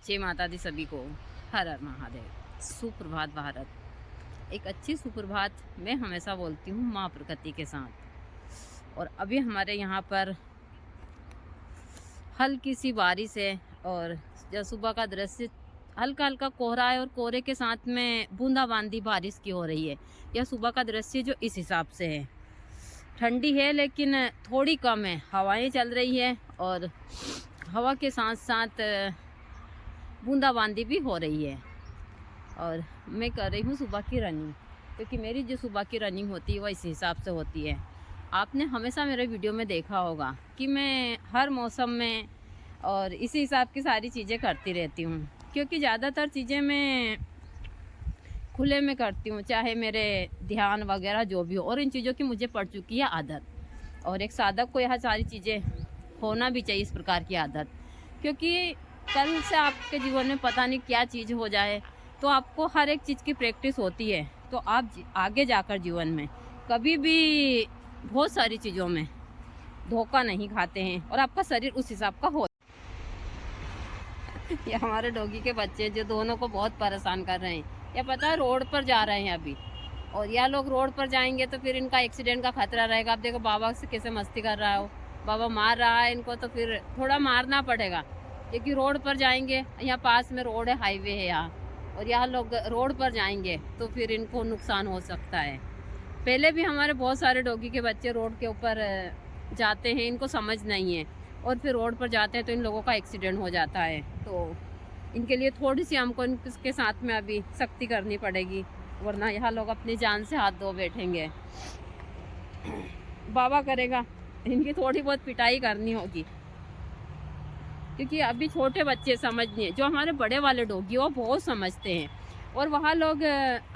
जय माता दी सभी को। हर हर महादेव। सुप्रभात भारत। एक अच्छी सुप्रभात मैं हमेशा बोलती हूँ माँ प्रकृति के साथ। और अभी हमारे यहाँ पर हल्की सी बारिश है और जब सुबह का दृश्य हल्का हल्का कोहरा है और कोहरे के साथ में बूंदाबांदी बारिश की हो रही है। यह सुबह का दृश्य जो इस हिसाब से है। ठंडी है लेकिन थोड़ी कम है, हवाएं चल रही है और हवा के साथ साथ बूंदाबांदी भी हो रही है। और मैं कर रही हूँ सुबह की रनिंग, क्योंकि मेरी जो सुबह की रनिंग होती है वह इस हिसाब से होती है। आपने हमेशा मेरे वीडियो में देखा होगा कि मैं हर मौसम में और इसी हिसाब की सारी चीज़ें करती रहती हूँ, क्योंकि ज़्यादातर चीज़ें मैं खुले में करती हूँ, चाहे मेरे ध्यान वगैरह जो भी हो। और इन चीज़ों की मुझे पड़ चुकी है आदत, और एक साधक को यह सारी चीज़ें होना भी चाहिए, इस प्रकार की आदत। क्योंकि कल से आपके जीवन में पता नहीं क्या चीज़ हो जाए, तो आपको हर एक चीज़ की प्रैक्टिस होती है, तो आप आगे जाकर जीवन में कभी भी बहुत सारी चीज़ों में धोखा नहीं खाते हैं और आपका शरीर उस हिसाब का हो। ये हमारे डॉगी के बच्चे जो दोनों को बहुत परेशान कर रहे हैं। या पता है रोड पर जा रहे हैं अभी, और यह लोग रोड पर जाएंगे तो फिर इनका एक्सीडेंट का खतरा रहेगा। आप देखो बाबा से कैसे मस्ती कर रहा हो, बाबा मार रहा है इनको, तो फिर थोड़ा मारना पड़ेगा, क्योंकि रोड पर जाएंगे। यहाँ पास में रोड है, हाईवे है यहाँ, और यहाँ लोग रोड पर जाएंगे तो फिर इनको नुकसान हो सकता है। पहले भी हमारे बहुत सारे डॉगी के बच्चे रोड के ऊपर जाते हैं, इनको समझ नहीं है, और फिर रोड पर जाते हैं तो इन लोगों का एक्सीडेंट हो जाता है। तो इनके लिए थोड़ी सी हमको इनके साथ में अभी सख्ती करनी पड़ेगी, वरना यहाँ लोग अपनी जान से हाथ धो बैठेंगे। बाबा करेगा, इनकी थोड़ी बहुत पिटाई करनी होगी, क्योंकि अभी छोटे बच्चे समझ नहीं है। जो हमारे बड़े वाले डॉगी वो बहुत समझते हैं, और वहाँ लोग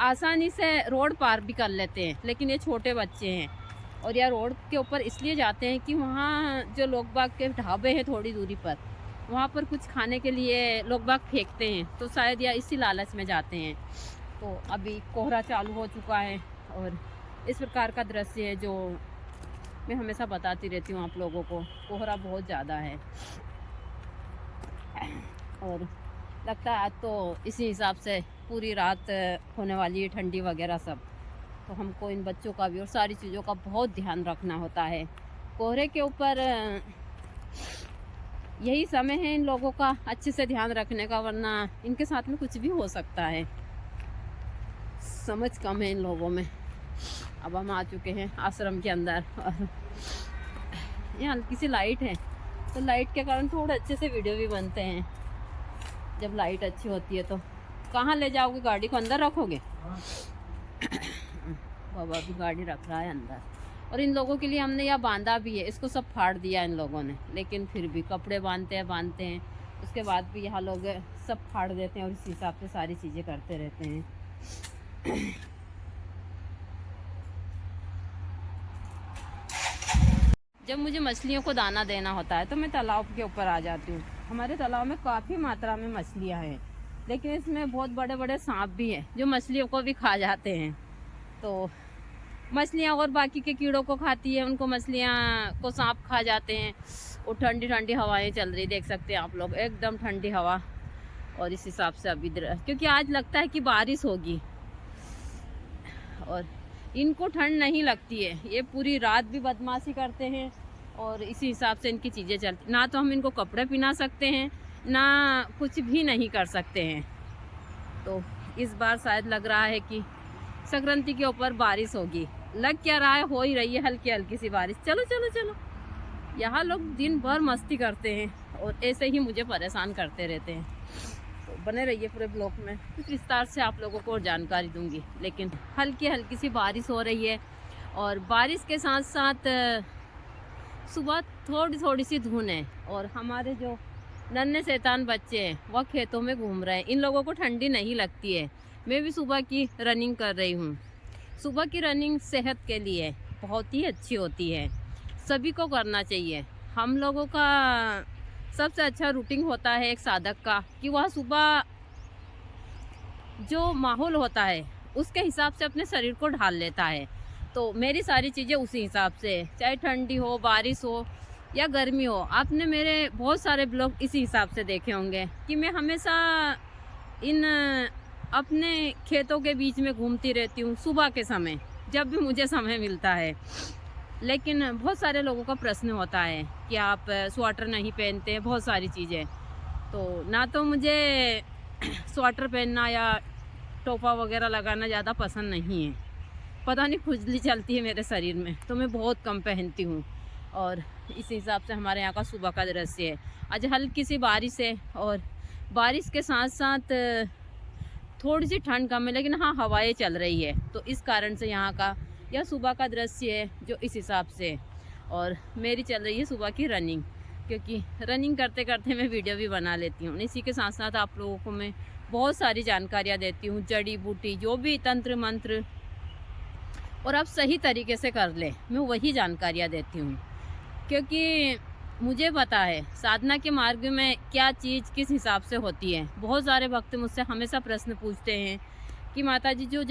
आसानी से रोड पार भी कर लेते हैं, लेकिन ये छोटे बच्चे हैं। और यह रोड के ऊपर इसलिए जाते हैं कि वहाँ जो लोग बाग के ढाबे हैं थोड़ी दूरी पर, वहाँ पर कुछ खाने के लिए लोग बाग फेंकते हैं, तो शायद या इसी लालच में जाते हैं। तो अभी कोहरा चालू हो चुका है और इस प्रकार का दृश्य है जो मैं हमेशा बताती रहती हूँ आप लोगों को। कोहरा बहुत ज़्यादा है और लगता है आज तो इसी हिसाब से पूरी रात होने वाली है, ठंडी वगैरह सब। तो हमको इन बच्चों का भी और सारी चीज़ों का बहुत ध्यान रखना होता है। कोहरे के ऊपर यही समय है इन लोगों का अच्छे से ध्यान रखने का, वरना इनके साथ में कुछ भी हो सकता है। समझ कम है इन लोगों में। अब हम आ चुके हैं आश्रम के अंदर, और ये हल्की सी लाइट है, तो लाइट के कारण थोड़ा अच्छे से वीडियो भी बनते हैं। जब लाइट अच्छी होती है तो कहाँ ले जाओगे गाड़ी को, अंदर रखोगे? बाबा भी गाड़ी रख रहा है अंदर। और इन लोगों के लिए हमने यह बांधा भी है, इसको सब फाड़ दिया इन लोगों ने, लेकिन फिर भी कपड़े बांधते हैं, उसके बाद भी यहाँ लोग सब फाड़ देते हैं और इस हिसाब से सारी चीज़ें करते रहते हैं। जब मुझे मछलियों को दाना देना होता है तो मैं तालाब के ऊपर आ जाती हूँ। हमारे तालाब में काफ़ी मात्रा में मछलियाँ हैं, लेकिन इसमें बहुत बड़े बड़े सांप भी हैं जो मछलियों को भी खा जाते हैं। तो मछलियाँ और बाकी के कीड़ों को खाती है, उनको मछलियाँ को सांप खा जाते हैं। और ठंडी ठंडी हवाएं चल रही, देख सकते हैं आप लोग, एकदम ठंडी हवा। और इस हिसाब से अभी क्योंकि आज लगता है कि बारिश होगी, और इनको ठंड नहीं लगती है, ये पूरी रात भी बदमाशी करते हैं, और इसी हिसाब से इनकी चीज़ें चलती। ना तो हम इनको कपड़े पहना सकते हैं, ना कुछ भी नहीं कर सकते हैं। तो इस बार शायद लग रहा है कि संक्रांति के ऊपर बारिश होगी। लग क्या रहा है, हो ही रही है हल्की हल्की सी बारिश। चलो चलो चलो, यहाँ लोग दिन भर मस्ती करते हैं और ऐसे ही मुझे परेशान करते रहते हैं। तो बने रहिए पूरे ब्लॉग में, कुछ विस्तार से आप लोगों को और जानकारी दूंगी। लेकिन हल्की हल्की सी बारिश हो रही है, और बारिश के साथ साथ सुबह थोड़ी थोड़ी सी धुंध है, और हमारे जो नन्हे शैतान बच्चे हैं वह खेतों में घूम रहे हैं। इन लोगों को ठंडी नहीं लगती है। मैं भी सुबह की रनिंग कर रही हूँ। सुबह की रनिंग सेहत के लिए बहुत ही अच्छी होती है, सभी को करना चाहिए। हम लोगों का सबसे अच्छा रूटीन होता है एक साधक का, कि वह सुबह जो माहौल होता है उसके हिसाब से अपने शरीर को ढाल लेता है। तो मेरी सारी चीज़ें उसी हिसाब से, चाहे ठंडी हो बारिश हो, या गर्मी हो, आपने मेरे बहुत सारे ब्लॉग इसी हिसाब से देखे होंगे कि मैं हमेशा इन अपने खेतों के बीच में घूमती रहती हूँ सुबह के समय, जब भी मुझे समय मिलता है। लेकिन बहुत सारे लोगों का प्रश्न होता है कि आप स्वेटर नहीं पहनते, बहुत सारी चीज़ें। तो ना तो मुझे स्वेटर पहनना या टोपा वगैरह लगाना ज़्यादा पसंद नहीं है, पता नहीं खुजली चलती है मेरे शरीर में, तो मैं बहुत कम पहनती हूँ। और इस हिसाब से हमारे यहाँ का सुबह का दृश्य है। आज हल्की सी बारिश है और बारिश के साथ साथ थोड़ी सी ठंड कम है, लेकिन हाँ हवाएं चल रही है, तो इस कारण से यहाँ का यह सुबह का दृश्य है जो इस हिसाब से है। और मेरी चल रही है सुबह की रनिंग, क्योंकि रनिंग करते करते मैं वीडियो भी बना लेती हूँ। इसी के साथ साथ आप लोगों को मैं बहुत सारी जानकारियाँ देती हूँ, जड़ी बूटी जो भी तंत्र मंत्र, और आप सही तरीके से कर ले, मैं वही जानकारियाँ देती हूँ। क्योंकि मुझे पता है साधना के मार्ग में क्या चीज़ किस हिसाब से होती है। बहुत सारे भक्त मुझसे हमेशा प्रश्न पूछते हैं कि माता जी जो